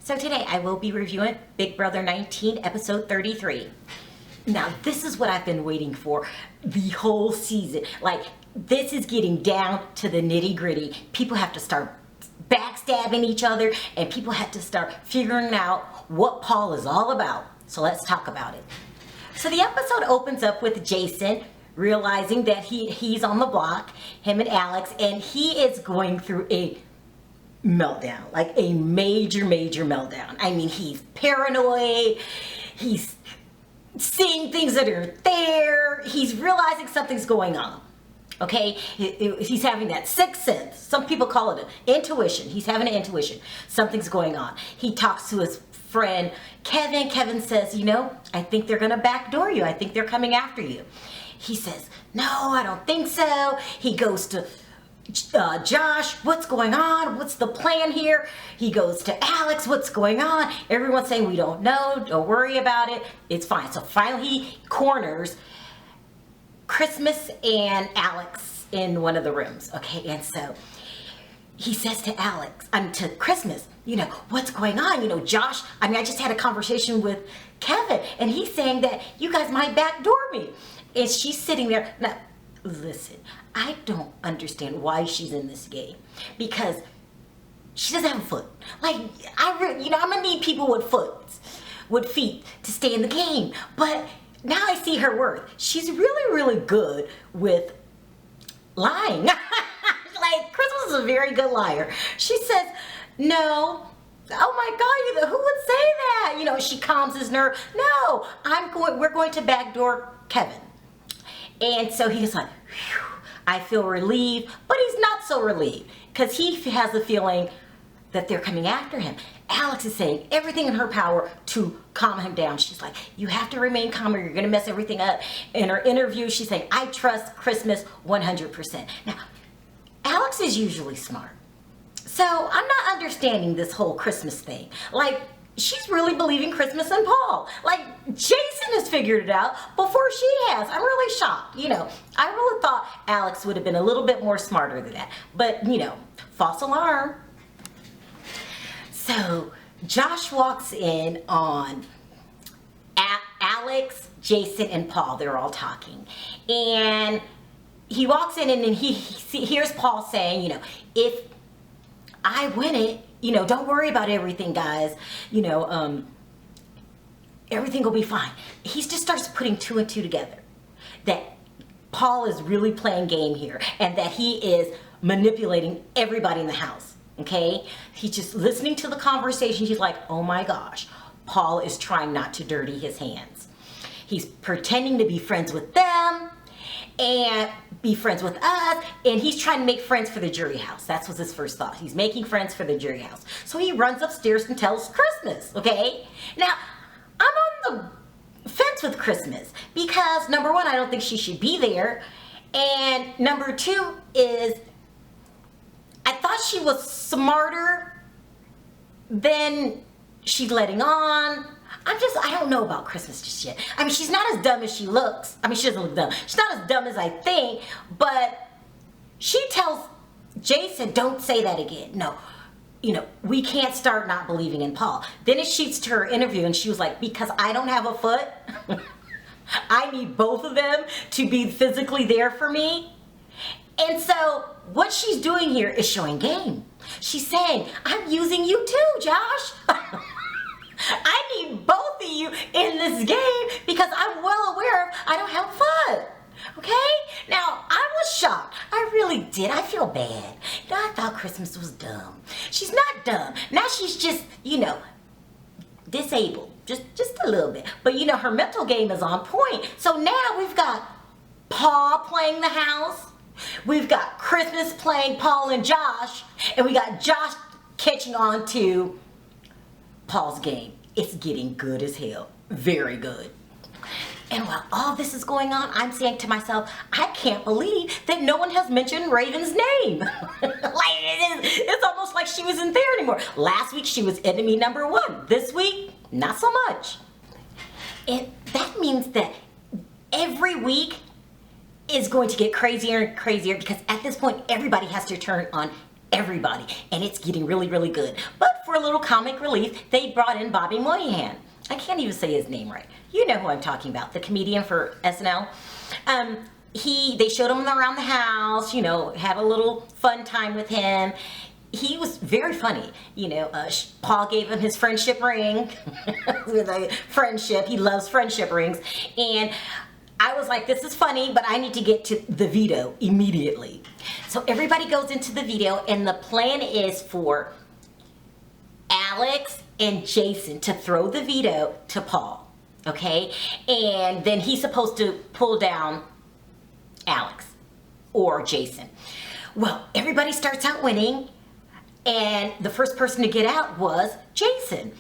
So today I will be reviewing Big Brother 19, episode 33. Now this is what I've been waiting for the whole season. Like, this is getting down to the nitty gritty. People have to start backstabbing each other and people have to start figuring out what Paul is all about. So let's talk about it. So the episode opens up with Jason realizing that he's on the block, him and Alex, and he is going through a meltdown, like a major meltdown. I mean, he's paranoid, he's seeing things that are there, he's realizing something's going on. Okay, he's having that sixth sense. Some people call it an intuition. He's having an intuition. Something's going on. He talks to his friend Kevin. Kevin says, you know, I think they're gonna backdoor you. I think they're coming after you. He says, no, I don't think so. He goes to Josh, what's going on? What's the plan here? He goes to Alex, what's going on? Everyone's saying, we don't know, don't worry about it, it's fine. So finally he corners Christmas and Alex in one of the rooms, okay? And so he says to to Christmas, you know, what's going on? You know, Josh, I just had a conversation with Kevin and he's saying that you guys might backdoor me. And she's sitting there, now, listen, I don't understand why she's in this game because she doesn't have a foot. Like, I'm gonna need people with feet to stay in the game. But now I see her worth. She's really good with lying. Like, Christmas is a very good liar. She says, no. Oh my God, who would say that? You know, she calms his nerve. No, we're going to backdoor Kevin. And so he's like, whew, I feel relieved, but he's not so relieved because he has the feeling that they're coming after him. Alex is saying everything in her power to calm him down. She's like, you have to remain calm or you're gonna mess everything up. In her interview, she's saying, I trust Christmas 100%. Now, Alex is usually smart. So I'm not understanding this whole Christmas thing. Like, she's really believing Christmas and Paul. Like, Jason has figured it out before she has. I'm really shocked. You know, I really thought Alex would have been a little bit more smarter than that. But, you know, false alarm. So Josh walks in on Alex, Jason, and Paul. They're all talking. And he walks in and then he hears Paul saying, you know, if I win it, you know, don't worry about everything, guys. You know, everything will be fine. He just starts putting two and two together. That Paul is really playing game here and that he is manipulating everybody in the house. Okay? He's just listening to the conversation. He's like, oh my gosh, Paul is trying not to dirty his hands. He's pretending to be friends with them and be friends with us, and he's trying to make friends for the jury house. That was his first thought. He's making friends for the jury house. So he runs upstairs and tells Christmas, okay? Now, I'm on the fence with Christmas because number one, I don't think she should be there, and number two is I thought she was smarter than she's letting on. I don't know about Christmas just yet. I mean, she's not as dumb as she looks. I mean, she doesn't look dumb. She's not as dumb as I think, but she tells Jason, don't say that again. No, you know, we can't start not believing in Paul. Then it shoots to her interview and she was like, because I don't have a foot, I need both of them to be physically there for me. And so what she's doing here is showing game. She's saying, I'm using you too, Josh. I need both of you in this game because I'm well aware of I don't have fun. Okay? Now, I was shocked. I really did. I feel bad. You know, I thought Christmas was dumb. She's not dumb. Now she's just, you know, disabled. Just a little bit. But, you know, her mental game is on point. So now we've got Paul playing the house. We've got Christmas playing Paul and Josh. And we got Josh catching on to Paul's game. It's getting good as hell. Very good. And while all this is going on, I'm saying to myself, I can't believe that no one has mentioned Raven's name. Like, it's almost like she wasn't there anymore. Last week, she was enemy number one. This week, not so much. And that means that every week is going to get crazier and crazier because at this point, everybody has to turn on everybody. And it's getting really good. But for for a little comic relief, they brought in Bobby Moynihan. I can't even say his name right. You know who I'm talking about, the comedian for SNL. They showed him around the house, you know, had a little fun time with him. He was very funny. You know, Paul gave him his friendship ring with a friendship. He loves friendship rings. And I was like, this is funny, but I need to get to the veto immediately. So everybody goes into the veto, and the plan is for Alex and Jason to throw the veto to Paul, okay? And then he's supposed to pull down Alex or Jason. Well, everybody starts out winning, and the first person to get out was Jason.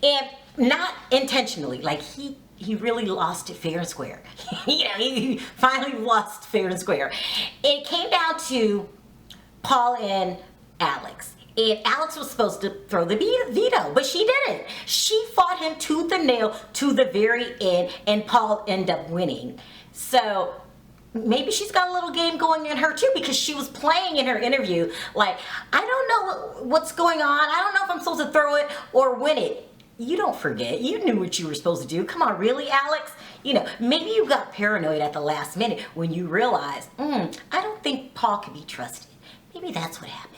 And not intentionally, like he really lost it fair and square. You know, he finally lost fair and square. It came down to Paul and Alex. And Alex was supposed to throw the veto, but she didn't. She fought him tooth and nail to the very end, and Paul ended up winning. So maybe she's got a little game going in her too, because she was playing in her interview like, I don't know what's going on. I don't know if I'm supposed to throw it or win it. You don't forget. You knew what you were supposed to do. Come on, really, Alex? You know, maybe you got paranoid at the last minute when you realized, I don't think Paul can be trusted. Maybe that's what happened.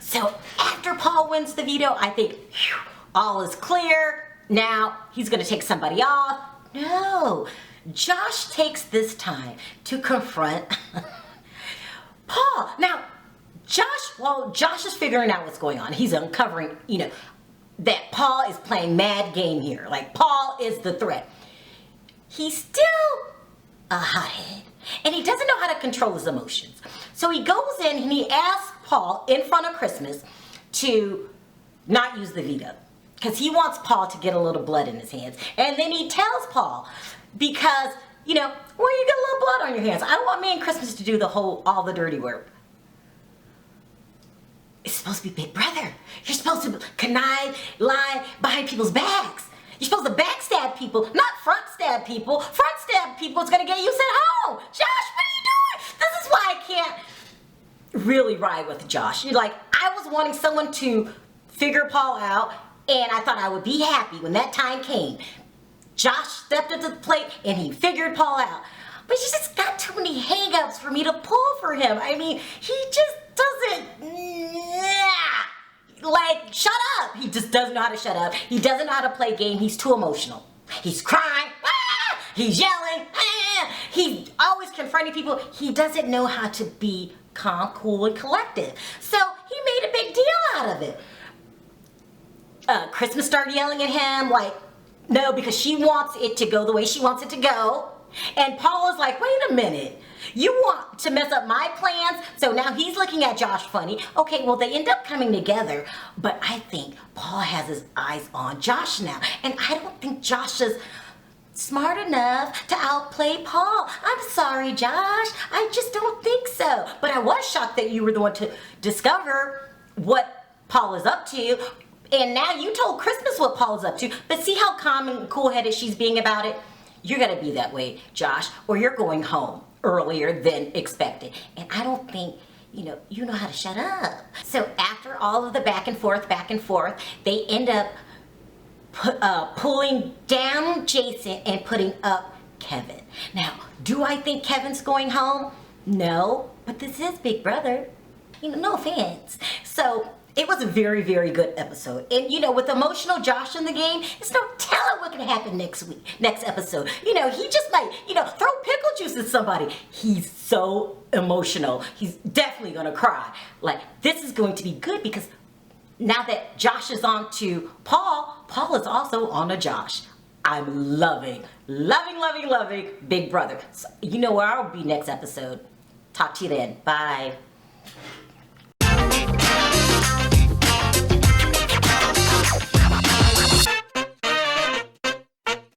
So after Paul wins the veto, I think, whew, all is clear. Now he's going to take somebody off. No. Josh takes this time to confront Paul. Now, Josh is figuring out what's going on. He's uncovering, you know, that Paul is playing mad game here. Like, Paul is the threat. He's still a hothead, and he doesn't know how to control his emotions. So he goes in and he asks Paul in front of Christmas to not use the veto, because he wants Paul to get a little blood in his hands. And then he tells Paul, because, you know, well, you get a little blood on your hands. I want me and Christmas to do all the dirty work. It's supposed to be Big Brother. You're supposed to connive, lie behind people's backs. You're supposed to backstab people, not front stab people. Front stab people is going to get you sent home. Josh, what are you doing? This is why I can't really ride with Josh. You're like, I was wanting someone to figure Paul out, and I thought I would be happy when that time came. Josh stepped up to the plate and he figured Paul out. But he's just got too many hang-ups for me to pull for him. I mean, he just doesn't, like, shut up. He just doesn't know how to shut up. He doesn't know how to play game. He's too emotional. He's crying. He's yelling. He's always confronting people. He doesn't know how to be calm, cool, and collective. So he made a big deal out of it. Christmas started yelling at him like, no, because she wants it to go the way she wants it to go. And Paul is like, wait a minute. You want to mess up my plans? So now he's looking at Josh funny. Okay, well, they end up coming together. But I think Paul has his eyes on Josh now. And I don't think Josh is smart enough to outplay Paul. I'm sorry, Josh. I just don't think so. But I was shocked that you were the one to discover what Paul is up to. And now you told Christmas what Paul is up to. But see how calm and cool-headed she's being about it? You're going to be that way, Josh, or you're going home earlier than expected. And I don't think, you know how to shut up. So after all of the back and forth, they end up pulling down Jason and putting up Kevin. Now, do I think Kevin's going home? No, but this is Big Brother. No offense. So it was a very, very good episode. And, with emotional Josh in the game, it's no telling what can happen next episode. He just might, throw pickle juice at somebody. He's so emotional. He's definitely going to cry. Like, this is going to be good because now that Josh is on to Paul, Paul is also on to Josh. I'm loving Big Brother. So, you know where I'll be next episode. Talk to you then. Bye.